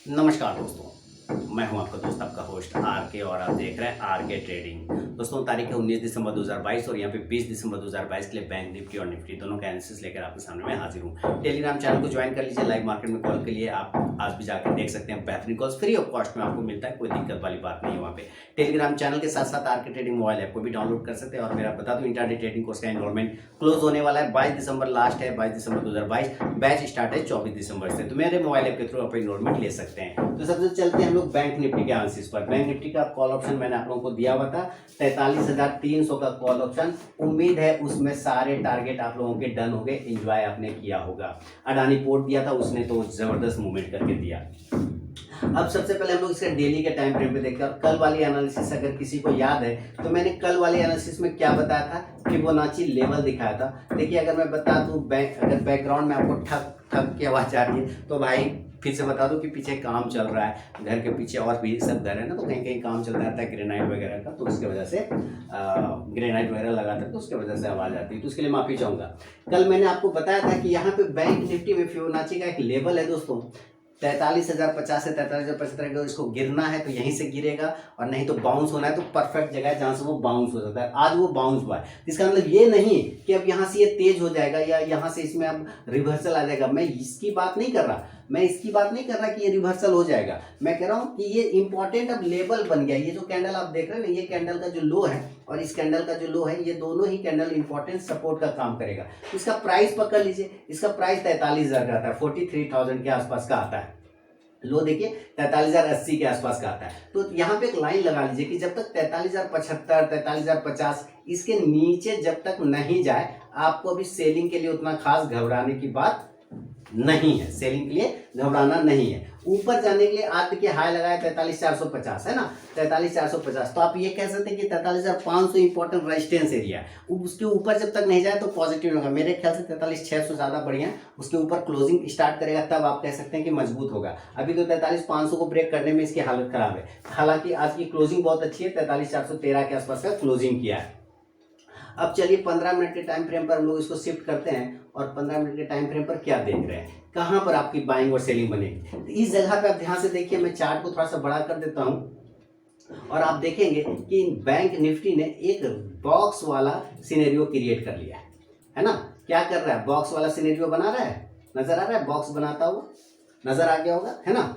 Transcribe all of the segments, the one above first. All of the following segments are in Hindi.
नमस्कार दोस्तों, मैं हूं आपका दोस्त आपका होस्ट आर के और आप देख रहे हैं आर के ट्रेडिंग। दोस्तों तारीख है 19 दिसंबर 2022 और यहाँ पे 20 दिसंबर 2022 के लिए बैंक निफ्टी और निफ्टी दोनों का एनालिसिस लेकर आपके सामने मैं हाजिर हूँ। टेलीग्राम चैनल को ज्वाइन कर लीजिए। लाइव मार्केट में कॉल के लिए आप आज भी जाकर देख सकते हैं। बेहतरीन कॉल्स फ्री ऑफ कॉस्ट में आपको मिलता है, कोई दिक्कत वाली बात नहीं है। वहाँ पे टेलीग्राम चैनल के साथ साथ आर के ट्रेडिंग मोबाइल ऐप को भी डाउनलोड कर सकते हैं। और मेरा बता दूं इंट्राडे ट्रेडिंग कोर्स का एनरोलमेंट क्लोज होने वाला है। 22 दिसंबर लास्ट है, 22 दिसंबर 2022। बैच स्टार्ट है 24 दिसंबर से। तो मेरे मोबाइल ऐप के थ्रू आप एनरोलमेंट ले सकते हैं। तो सबसे चलते हैं हम लोग बैंक निफ्टी के एनालिसिस पर। बैंक निफ्टी का कॉल ऑप्शन मैंने आप लोगों को दिया हुआ था 43,300 का कॉल ऑप्शन। उम्मीद है उसमें सारे टारगेट आप लोगों के डन हो गए, एंजॉय आपने किया होगा। अडानी पोर्ट दिया था उसने तो जबरदस्त मूवमेंट करके दिया। अब सबसे पहले हम लोग इसका डेली के टाइम फ्रेम पे देखते हैं। और कल वाली एनालिसिस अगर किसी को याद है तो मैंने कल वाली एनालिसिस में क्या बताया था, फिबोनाची लेवल दिखाया था। देखिए अगर मैं बता दूं अगर बैकग्राउंड में आपको ठक ठक की आवाज आ रही है तो भाई फिर से बता दूं कि पीछे काम चल रहा है। घर के पीछे और भी सब घर है ना, तो कहीं कहीं काम चल रहा है ग्रेनाइट वगैरह का, तो उसकी वजह से ग्रेनाइट वगैरह लगाता है तो उसकी वजह से आवाज आती है, तो उसके लिए माफी चाहूंगा। कल मैंने आपको बताया था कि यहाँ पे बैंक निफ्टी में फिबोनाची का एक लेवल है दोस्तों 43,050 से 43,075। इसको गिरना है तो यहीं से गिरेगा और नहीं तो बाउंस होना है तो परफेक्ट जगह है जहां से वो बाउंस हो सकता है। आज वो बाउंस हुआ है, इसका मतलब ये नहीं कि अब यहाँ से ये तेज हो जाएगा या यहाँ से इसमें अब रिवर्सल आ जाएगा। मैं इसकी बात नहीं कर रहा, कि ये रिवर्सल हो जाएगा। मैं कह रहा हूँ कि ये इंपॉर्टेंट अब लेवल बन गया। ये जो कैंडल आप देख रहे हैं ना, ये कैंडल का जो लो है और इस कैंडल का जो लो है, ये दोनों ही कैंडल इंपॉर्टेंट सपोर्ट का काम करेगा। इसका प्राइस पकड़ लीजिए, इसका प्राइस 43,000 का आता है, 43,000 के आसपास का आता है। लो देखिए 43,080 के आसपास का आता है। तो यहाँ पे एक लाइन लगा लीजिए कि जब तक 43,075 43,050 इसके नीचे जब तक नहीं जाए, आपको अभी सेलिंग के लिए उतना खास घबराने की बात नहीं है। सेलिंग के लिए घबराना नहीं है। ऊपर जाने के लिए आज देखिए हाई लगाया 43,450 है ना, 43,450। तो आप ये कह सकते हैं कि 43,500 इंपॉर्टेंट रेजिस्टेंस एरिया है। उसके ऊपर जब तक नहीं जाए तो पॉजिटिव होगा। मेरे ख्याल से 43,600 ज्यादा बढ़िया। उसके ऊपर क्लोजिंग स्टार्ट करेगा तब आप कह सकते हैं कि मजबूत होगा। अभी तो 43,500 को ब्रेक करने में इसकी हालत खराब है। हालांकि आज की क्लोजिंग बहुत अच्छी है, 43,413 के आसपास का क्लोजिंग किया है। अब चलिए 15 मिनट के टाइम फ्रेम पर हम लोग इसको शिफ्ट करते हैं और 15 मिनट के टाइम फ्रेम पर क्या देख रहे हैं, कहां पर आपकी बाइंग और सेलिंग बनेगी। तो इस जगह पे आप ध्यान से देखिए, मैं चार्ट को थोड़ा सा बड़ा कर देता हूं और आप देखेंगे कि बैंक निफ्टी ने एक बॉक्स वाला सिनेरियो क्रिएट कर लिया है ना। क्या कर रहा है, बॉक्स वाला सिनेरियो बना रहा है, नजर आ रहा है, बॉक्स बनाता हुआ नजर आ गया होगा है ना।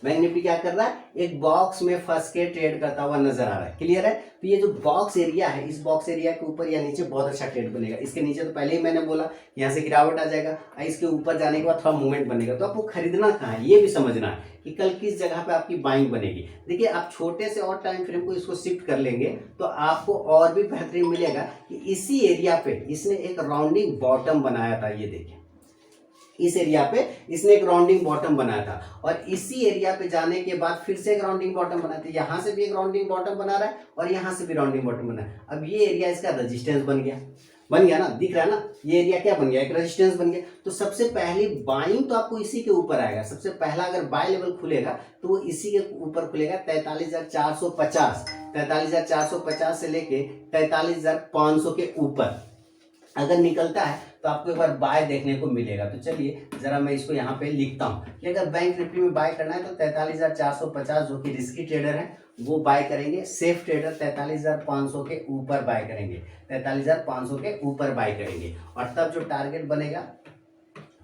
बैंक निफ्टी क्या कर रहा है, एक बॉक्स में फंस के ट्रेड करता हुआ नजर आ रहा है। क्लियर है। तो ये जो बॉक्स एरिया है, इस बॉक्स एरिया के ऊपर या नीचे बहुत अच्छा ट्रेड बनेगा। इसके नीचे तो पहले ही मैंने बोला यहाँ से गिरावट आ जाएगा, इसके ऊपर जाने के बाद थोड़ा मूवमेंट बनेगा। तो आपको खरीदना कहाँ है ये भी समझना है कि कल किस जगह पे आपकी बाइंग बनेगी। देखिए आप छोटे से और टाइम फ्रेम को इसको शिफ्ट कर लेंगे तो आपको और भी बेहतरीन मिलेगा कि इसी एरिया पे इसने एक राउंडिंग बॉटम बनाया था। ये देखिए इस एरिया पे इसने एक राउंडिंग बॉटम बनाया था और इसी एरिया पे जाने के बाद फिर से एक राउंडिंग बॉटम बनाया था। यहां से भी एक राउंडिंग बॉटम बना रहा है और यहां से भी राउंडिंग बॉटम बना है। अब ये एरिया इसका रेजिस्टेंस बन गया ना, दिख रहा है ना। ये एरिया क्या बन गया, एक रेजिस्टेंस बन गया। तो सबसे पहली बाइंग तो आपको इसी के ऊपर आएगा। सबसे पहला अगर बाय लेवल खुलेगा तो वो इसी के ऊपर खुलेगा 43,450, 43,450 से लेके 43,500 के ऊपर अगर निकलता है तो आपको एक बार बाय देखने को मिलेगा। तो चलिए जरा मैं इसको यहाँ पे लिखता हूँ कि अगर बैंक निफ्टी में बाय करना है तो 43,450 जो कि रिस्की ट्रेडर है वो बाय करेंगे। सेफ ट्रेडर 43,500 के ऊपर बाय करेंगे, 43,500 के ऊपर बाय करेंगे। और तब जो टारगेट बनेगा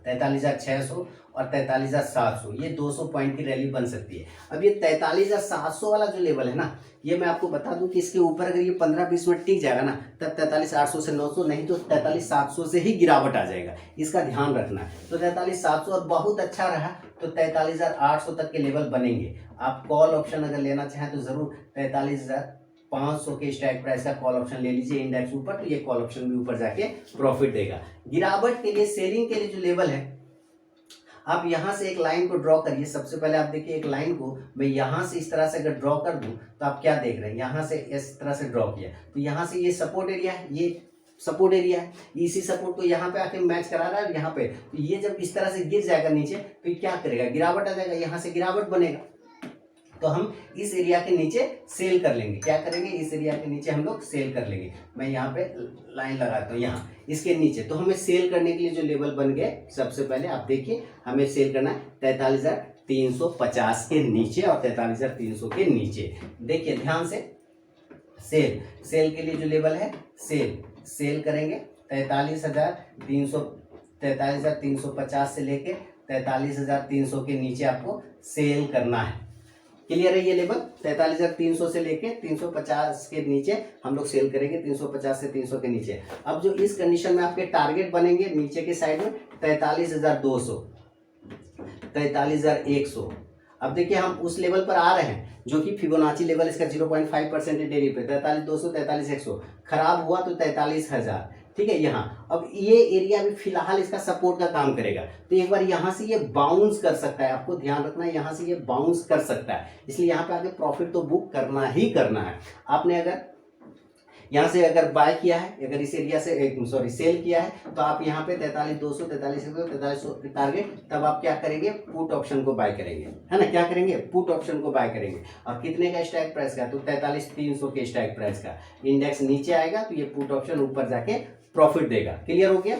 43,600 और 43,700, ये 200 पॉइंट की रैली बन सकती है। अब ये 43,700 वाला जो लेवल है ना, ये मैं आपको बता दूं कि इसके ऊपर अगर ये 15-20 मिनट टिक जाएगा ना तब 43,800 से 900, नहीं तो 43,700 से ही गिरावट आ जाएगा। इसका ध्यान रखना है। तो 43,700 और बहुत अच्छा रहा तो 43,800 तक के लेवल बनेंगे। आप कॉल ऑप्शन अगर लेना चाहें तो जरूर 43,500 के स्ट्राइक प्राइस का कॉल ऑप्शन ले लीजिए इंडेक्स ऊपर, तो ये कॉल ऑप्शन भी ऊपर जाके प्रॉफिट देगा। गिरावट के लिए सेलिंग के लिए जो लेवल है, आप यहां से एक लाइन को ड्रॉ करिए। सबसे पहले आप देखिए एक लाइन को मैं यहां से इस तरह से अगर ड्रॉ कर दूं तो आप क्या देख रहे हैं, यहां से इस तरह से ड्रॉ किया तो यहां से ये सपोर्ट एरिया है, ये सपोर्ट एरिया है। इसी सपोर्ट को यहाँ पे आके मैच करा रहा है यहाँ पे। तो ये जब इस तरह से गिर जाएगा नीचे तो ये क्या करेगा, गिरावट आ जाएगा, यहाँ से गिरावट बनेगा। तो हम इस एरिया के नीचे सेल कर लेंगे। क्या करेंगे, इस एरिया के नीचे हम लोग सेल कर लेंगे। मैं यहाँ पे लाइन लगाता हूँ यहाँ इसके नीचे। तो हमें सेल करने के लिए जो लेवल बन गए, सबसे पहले आप देखिए हमें सेल करना है 4350 के नीचे और 43,300 के नीचे। देखिए ध्यान से, सेल के लिए जो लेवल है, सेल करेंगे 43,350 से लेके 43,300 के नीचे आपको सेल करना है। क्लियर है ये लेवल? 43,300 से लेके 350 के नीचे हम लोग सेल करेंगे, 350 से 300 के नीचे। अब जो इस कंडीशन में आपके टारगेट बनेंगे नीचे के साइड में 43,200, 43,100। अब देखिए हम उस लेवल पर आ रहे हैं जो कि फिबोनाची लेवल इसका 0.5% है डेली पे, 43,200, 43,100। खराब हुआ तो 43,000, ठीक है। यहाँ अब ये एरिया भी फिलहाल इसका सपोर्ट का काम करेगा, तो एक बार यहाँ से ये बाउंस कर सकता है, आपको ध्यान रखना है, यहाँ से ये बाउंस कर सकता है, इसलिए यहाँ पे आगे प्रॉफिट तो बुक करना ही करना है। आपने अगर यहाँ से अगर बाय किया है, अगर इस एरिया से सेल किया है, तो आप यहाँ पे 43,200, 43,100, 43,100 टारगेट, तब आप क्या करेंगे, पुट ऑप्शन को बाय करेंगे, है ना। क्या करेंगे, पुट ऑप्शन को बाय करेंगे। और कितने का स्ट्राइक प्राइस का, तो 43,300 के स्ट्राइक प्राइस का। इंडेक्स नीचे आएगा तो ये पुट ऑप्शन ऊपर जाके प्रॉफिट देगा। क्लियर हो गया?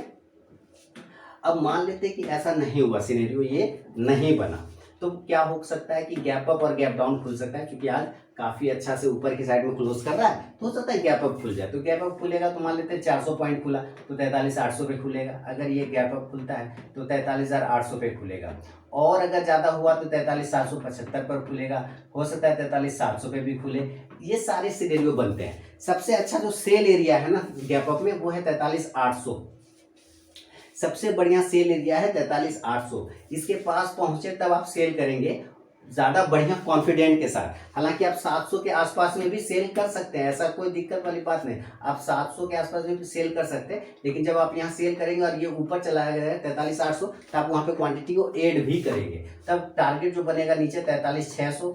अब मान लेते हैं कि ऐसा नहीं हुआ, सिनेरियो ये नहीं बना, तो क्या हो सकता है कि गैप अप और गैप डाउन खुल सकता है, क्योंकि आज काफी अच्छा से ऊपर की साइड में क्लोज कर रहा है, तो हो सकता है गैप अप खुल जाए। तो गैप अप खुलेगा तो मान लेते हैं 400 पॉइंट खुला तो 43,800 पे खुलेगा। अगर ये गैप अप खुलता है तो 43,800 पे खुलेगा, और अगर ज्यादा हुआ तो 43,775 पर खुलेगा, हो सकता है 43,700 पे भी खुले। ये सारे सिनेरियो बनते हैं। सबसे अच्छा जो सेल एरिया है ना गैप अप में, वो है 43,800। सबसे बढ़िया सेल एरिया है 43,800। इसके पास पहुंचे तब आप सेल करेंगे ज्यादा बढ़िया कॉन्फिडेंट के साथ। हालांकि आप 700 के आसपास में भी सेल कर सकते हैं, ऐसा कोई दिक्कत वाली बात नहीं, आप 700 के आसपास में भी सेल कर सकते हैं। लेकिन जब आप यहाँ सेल करेंगे और ये ऊपर चला गया है 43,800, तो आप वहां पे क्वांटिटी को ऐड भी करेंगे, तब टारगेट जो बनेगा नीचे 43,600,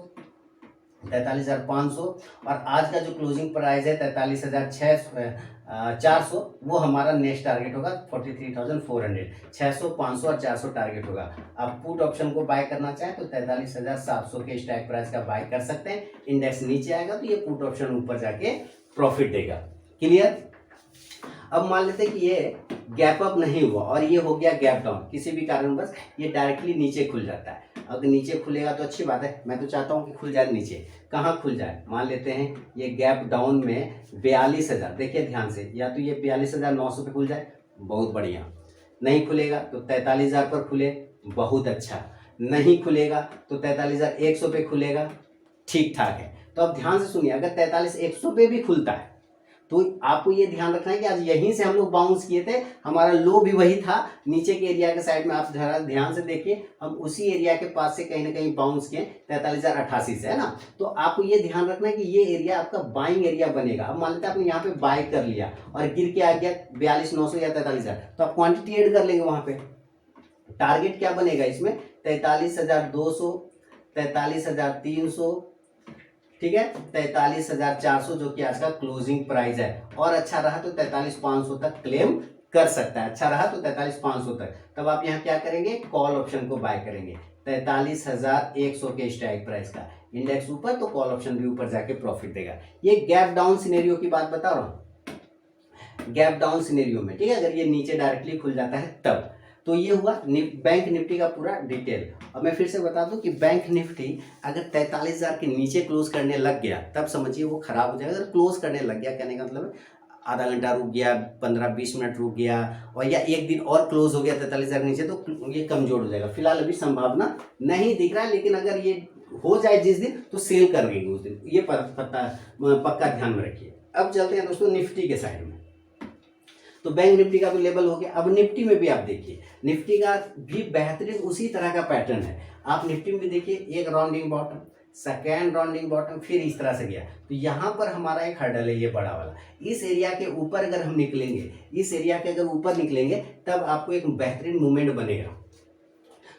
43,500, और आज का जो क्लोजिंग प्राइस है 43,400, वो हमारा नेक्स्ट टारगेट होगा 43,400। 600, 500 और 400 टारगेट होगा। आप पुट ऑप्शन को बाय करना चाहें तो 43,700 के स्ट्राइक प्राइस का बाय कर सकते हैं। इंडेक्स नीचे आएगा तो ये पुट ऑप्शन ऊपर जाके प्रॉफिट देगा। क्लियर? अब मान लेते हैं कि ये गैप अप नहीं हुआ और ये हो गया गैप डाउन, किसी भी कारणवश ये डायरेक्टली नीचे खुल जाता है। अगर नीचे खुलेगा तो अच्छी बात है, मैं तो चाहता हूँ कि खुल जाए नीचे। कहाँ खुल जाए, मान लेते हैं ये गैप डाउन में 42,000, देखिए ध्यान से, या तो ये 42,900 पे खुल जाए, बहुत बढ़िया। नहीं खुलेगा तो 43,000 पर खुले, बहुत अच्छा। नहीं खुलेगा तो 43,100 पे खुलेगा, ठीक ठाक है। तो अब ध्यान से सुनिए, अगर 43,100 पे भी खुलता है तो आपको ये ध्यान रखना है कि आज यहीं से हम लोग बाउंस किए थे, हमारा लो भी वही था, नीचे के एरिया के साइड में आप जरा ध्यान से देखिए, हम उसी एरिया के पास से कहीं ना कहीं बाउंस किए 43,088 से, है ना। तो आपको ये ध्यान रखना है कि ये एरिया आपका बाइंग एरिया बनेगा। अब मान लेते हैं आपने यहाँ पे बाय कर लिया और गिर के आ गया 42,900 या 43,000, तो आप क्वांटिटी एड कर लेंगे वहां पे। टारगेट क्या बनेगा इसमें, 43,200, 43,300, ठीक है, 43,400 जो कि आज का क्लोजिंग प्राइस है। और अच्छा रहा तो 43,500 तक क्लेम कर सकता है, अच्छा रहा तो 43,500 तक। तब आप यहाँ क्या करेंगे, कॉल ऑप्शन को बाय करेंगे 43,100 के स्ट्राइक प्राइस का। इंडेक्स ऊपर तो कॉल ऑप्शन भी ऊपर जाके प्रॉफिट देगा। ये गैप डाउन सिनेरियो की बात बता रहा हूँ, गैप डाउन सिनेरियो में, ठीक है, अगर ये नीचे डायरेक्टली खुल जाता है तब। तो ये हुआ बैंक निफ्टी का पूरा डिटेल। अब मैं फिर से बता दूं कि बैंक निफ्टी अगर 43,000 के नीचे क्लोज करने लग गया तब समझिए वो खराब हो जाएगा। अगर क्लोज करने लग गया, कहने का मतलब आधा घंटा रुक गया, 15-20 मिनट रुक गया, और या एक दिन और क्लोज हो गया 43,000 के नीचे, तो ये कमजोर हो जाएगा। फिलहाल अभी संभावना नहीं दिख रहा है, लेकिन अगर ये हो जाए जिस दिन तो सेल कर देंगे उस दिन, ये पक्का ध्यान में रखिए। अब चलते हैं दोस्तों निफ्टी के साइड में। तो बैंक निफ्टी का तो लेवल हो गया। अब निफ्टी में भी आप देखिए, निफ्टी का भी बेहतरीन उसी तरह का पैटर्न है। आप निफ्टी में भी देखिए, एक rounding bottom, second rounding bottom, फिर इस तरह से गया। तो यहाँ पर हमारा एक हर्डल है, ये बड़ा वाला। इस एरिया के ऊपर अगर हम निकलेंगे, इस एरिया के अगर ऊपर निकलेंगे तब आपको एक बेहतरीन मूवमेंट बनेगा।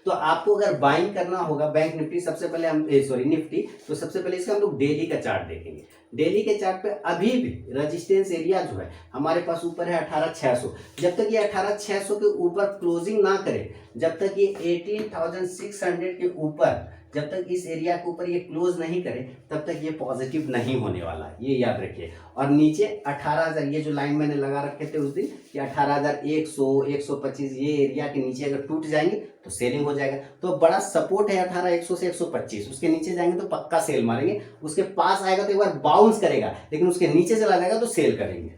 तो आपको अगर बाइंग करना होगा बैंक निफ्टी, सबसे पहले हम निफ्टी, तो सबसे पहले इसका हम लोग डेली का चार्ट देखेंगे। डेली के चार्ट पे अभी भी रेजिस्टेंस एरिया जो है हमारे पास ऊपर है 18,600। जब तक ये 18,600 के ऊपर क्लोजिंग ना करे जब तक ये 18,600 के ऊपर, जब तक इस एरिया के ऊपर ये क्लोज नहीं करे तब तक ये पॉजिटिव नहीं होने वाला, ये याद रखिए। और नीचे 18,000, ये जो लाइन मैंने लगा रखे थे उस दिन, ये 18,100, 125, ये एरिया के नीचे अगर टूट जाएंगे तो सेलिंग हो जाएगा। तो बड़ा सपोर्ट है 18,100 से 125, उसके नीचे जाएंगे तो पक्का सेल मारेंगे। उसके पास आएगा तो एक बार बाउंस करेगा, लेकिन उसके नीचे चला जाएगा तो सेल करेंगे।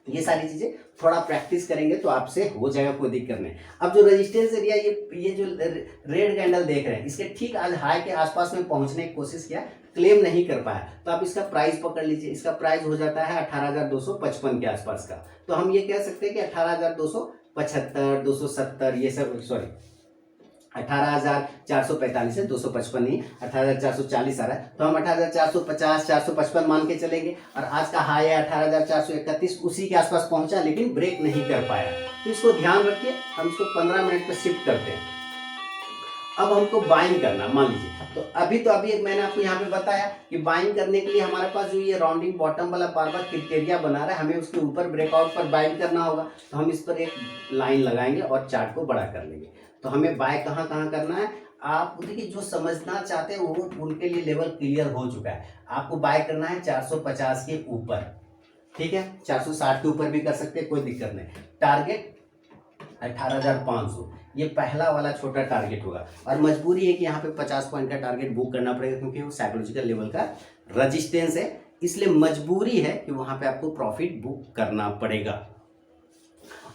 ये सारी चीजें थोड़ा प्रैक्टिस करेंगे तो आपसे हो जाएगा, कोई दिक्कत नहीं। अब जो रेजिस्टेंस एरिया, ये जो रेड कैंडल देख रहे हैं, इसके ठीक आज हाई के आसपास में पहुंचने की कोशिश किया, क्लेम नहीं कर पाया, तो आप इसका प्राइस पकड़ लीजिए। इसका प्राइस हो जाता है 18,255 के आसपास का। तो हम ये कह सकते हैं कि 18,275, 270, ये सब, सॉरी 18,445 है, 255 नहीं, 18,440 आ रहा है। तो हम 18,450, 455 मान के चलेंगे। और आज का हाई है 18,431, उसी के आसपास पहुंचा लेकिन ब्रेक नहीं कर पाया। तो इसको ध्यान रखिए। हम इसको 15 मिनट पे शिफ्ट करते हैं। अब हमको बाइंग करना, मान लीजिए तो अभी मैंने आपको यहाँ पे बताया कि बाइंग करने के लिए हमारे पास जो ये राउंडिंग बॉटम वाला बार बार क्राइटेरिया बना रहा है, हमें उसके ऊपर ब्रेकआउट पर बाइंग करना होगा। तो हम इस पर एक लाइन लगाएंगे और चार्ट को बड़ा कर लेंगे। तो हमें बाय कहाँ कहाँ करना है, आप देखिए जो समझना चाहते हैं वो उनके लिए लेवल क्लियर हो चुका है। आपको बाय करना है 450 के ऊपर, ठीक है, 460 के ऊपर भी कर सकते हैं, कोई दिक्कत नहीं। टारगेट 18,500, ये पहला वाला छोटा टारगेट होगा। और मजबूरी है कि यहाँ पे 50 पॉइंट का टारगेट बुक करना पड़ेगा, क्योंकि वो साइकोलॉजिकल लेवल का रेजिस्टेंस है, इसलिए मजबूरी है कि वहां पे आपको प्रॉफिट बुक करना पड़ेगा।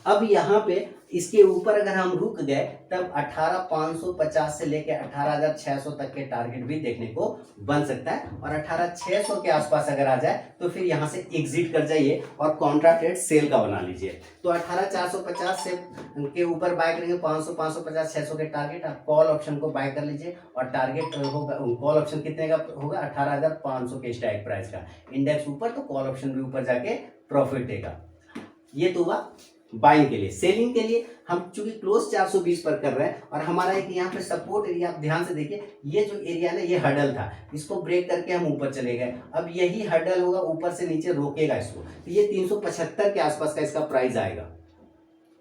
अब यहाँ पे इसके ऊपर अगर हम रुक गए तब 18,550 से लेके 18,600 तक के टारगेट भी देखने को बन सकता है। और 18,600 के आसपास अगर आ जाए तो फिर यहाँ से एग्जिट कर जाइए और कॉन्ट्रा ट्रेड सेल का बना लीजिए। तो 18,450 से के ऊपर बाय करेंगे, 500, 550, 600 के टारगेट, आप कॉल ऑप्शन को बाय कर लीजिए। और टारगेट होगा, कॉल ऑप्शन कितने का होगा, 18,500 के स्ट्राइक प्राइस का। इंडेक्स ऊपर तो कॉल ऑप्शन भी ऊपर जाके प्रॉफिट देगा। ये तो हुआ बाइंग के लिए। सेलिंग के लिए हम चूंकि क्लोज 420 पर कर रहे हैं और हमारा एक यहाँ पे सपोर्ट एरिया, आप ध्यान से देखिए, ये जो एरिया ना ये हडल था, इसको ब्रेक करके हम ऊपर चले गए। अब यही हडल होगा, ऊपर से नीचे रोकेगा इसको, तो ये 375 के आसपास का इसका प्राइस आएगा।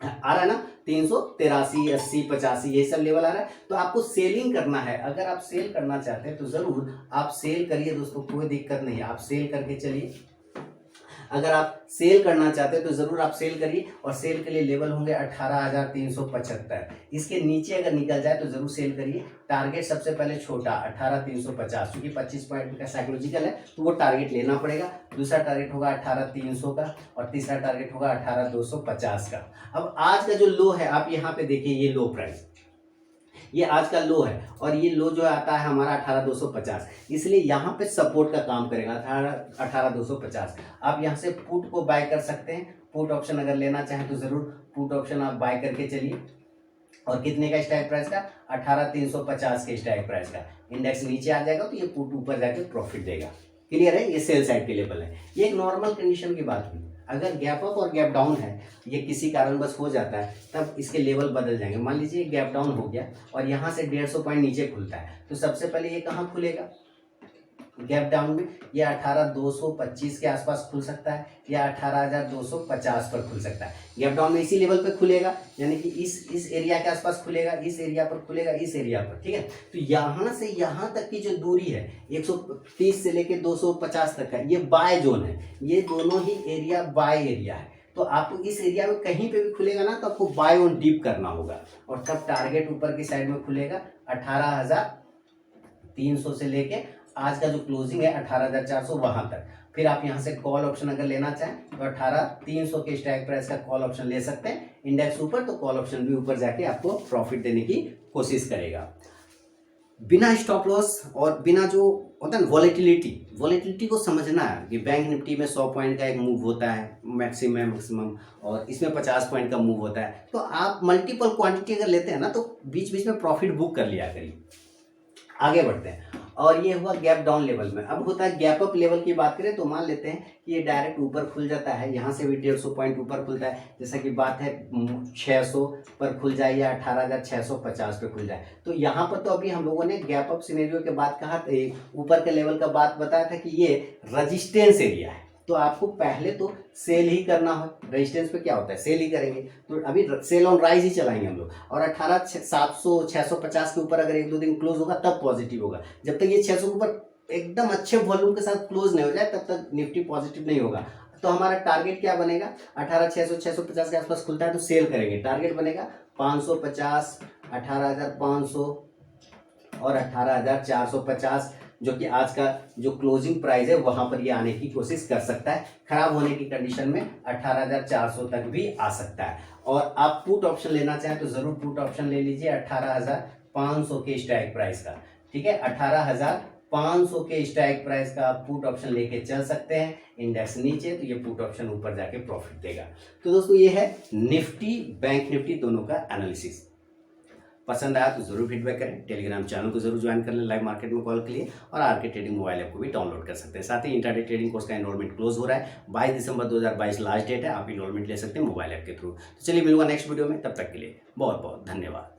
आ रहा है ना, 383, 80, 85 ये सब लेवल आ रहा है। तो आपको सेलिंग करना है। अगर आप सेल करना चाहते हैं तो जरूर आप सेल करिए दोस्तों, कोई दिक्कत नहीं है, आप सेल करके चलिए। अगर आप सेल करना चाहते हैं तो जरूर आप सेल करिए। और सेल के लिए लेवल होंगे 18,375, इसके नीचे अगर निकल जाए तो जरूर सेल करिए। टारगेट सबसे पहले छोटा 18,350, क्योंकि 25 पॉइंट का साइकोलॉजिकल है तो वो टारगेट लेना पड़ेगा। दूसरा टारगेट होगा 18,300 का और तीसरा टारगेट होगा 18,250 का। अब आज का जो लो है आप यहाँ पे देखिए, ये लो प्राइस, ये आज का लो है और ये लो जो आता है हमारा 18,250, इसलिए यहाँ पे सपोर्ट का काम करेगा 18,250। आप यहाँ से पुट को बाय कर सकते हैं। पुट ऑप्शन अगर लेना चाहें तो जरूर पुट ऑप्शन आप बाय करके चलिए। और कितने का स्ट्राइक प्राइस का, 18,350 के स्ट्राइक प्राइस का। इंडेक्स नीचे आ जाएगा तो ये पुट ऊपर जाके प्रॉफिट देगा। क्लियर है, ये सेल साइड के लेवल है। ये एक नॉर्मल कंडीशन की बात हुई। अगर गैप अप और गैप डाउन है, ये किसी कारणवश हो जाता है, तब इसके लेवल बदल जाएंगे। मान लीजिए गैप डाउन हो गया और यहाँ से 150 पॉइंट नीचे खुलता है, तो सबसे पहले ये कहाँ खुलेगा, गैप डाउन में ये 18,225 के आसपास खुल सकता है या 18,250 पर खुल सकता है। गैप डाउन में इसी लेवल पे खुलेगा, यानी कि इस एरिया के आसपास खुलेगा, इस एरिया पर खुलेगा, इस एरिया पर, ठीक है। तो यहाँ से यहाँ तक की जो दूरी है 130 से लेके 250 तक का, ये बाय जोन है। ये दोनों ही एरिया बाय एरिया है। तो आपको इस एरिया में कहीं पे भी खुलेगा ना तो आपको बाय ऑन डीप करना होगा और तब टारगेट ऊपर की साइड में खुलेगा 18,300 से लेके आज का जो क्लोजिंग है 18,400 वहां तक। फिर आप यहां से कॉल ऑप्शन अगर लेना चाहें तो 18,300 के स्ट्राइक प्राइस का कॉल ऑप्शन ले सकते हैं। इंडेक्स ऊपर तो कॉल ऑप्शन भी ऊपर जाके आपको प्रॉफिट देने की कोशिश करेगा। बिना स्टॉप लॉस और बिना जो होता है ना वॉलेटिलिटी को समझना है कि बैंक निफ्टी में 100 पॉइंट का एक मूव होता है मैक्सिमम और इसमें 50 पॉइंट का मूव होता है। तो आप मल्टीपल क्वांटिटी अगर लेते हैं ना तो बीच बीच में प्रॉफिट बुक कर लिया करिए। आगे बढ़ते हैं। और ये हुआ गैप डाउन लेवल में। अब होता है गैप अप लेवल की बात करें तो मान लेते हैं कि ये डायरेक्ट ऊपर खुल जाता है, यहाँ से भी 150 पॉइंट ऊपर खुलता है। जैसा कि बात है 600 पर खुल जाए या 18,650 पे खुल जाए। तो यहाँ पर तो अभी हम लोगों ने गैप अप सिनेरियो के बाद कहा ऊपर के लेवल का बात बताया था कि ये रजिस्टेंस एरिया है। तो आपको पहले तो सेल ही करना है। रेजिस्टेंस पे क्या होता है, सेल ही करेंगे। तो अभी सेल ऑन राइज ही चलाएंगे हम लोग, और 18,700 650 के ऊपर अगर 1-2 दिन क्लोज होगा तब पॉजिटिव होगा। जब तक ये 600 के ऊपर एकदम अच्छे वॉल्यूम के साथ क्लोज नहीं हो जाए तब तक निफ्टी पॉजिटिव नहीं होगा। तो हमारा टारगेट क्या बनेगा, 18,600 650 के आसपास खुलता है तो सेल करेंगे। टारगेट बनेगा 550, 18,500 और 18,450, जो कि आज का जो क्लोजिंग प्राइस है वहां पर ये आने की कोशिश कर सकता है। खराब होने की कंडीशन में 18,400 तक भी आ सकता है। और आप पुट ऑप्शन लेना चाहें तो जरूर पुट ऑप्शन ले लीजिए 18,500 के स्ट्राइक प्राइस का। ठीक है, 18,500 के स्ट्राइक प्राइस का आप पुट ऑप्शन लेके चल सकते हैं। इंडेक्स नीचे तो ये पुट ऑप्शन ऊपर जाके प्रॉफिट देगा। तो दोस्तों ये है निफ्टी बैंक निफ्टी दोनों का एनालिसिस। पसंद आया तो जरूर फीडबैक करें। टेलीग्राम चैनल को जरूर ज्वाइन कर लें लाइव मार्केट में कॉल के लिए, और आरके ट्रेडिंग मोबाइल ऐप को भी डाउनलोड कर सकते हैं। साथ ही इंट्राडे ट्रेडिंग कोर्स का एनरोलमेंट क्लोज हो रहा है, 22 दिसंबर 2022 लास्ट डेट है। आप एनरोलमेंट ले सकते हैं मोबाइल ऐप के थ्रू। तो चलिए मिलूंगा नेक्स्ट वीडियो में, तब तक के लिए बहुत बहुत धन्यवाद।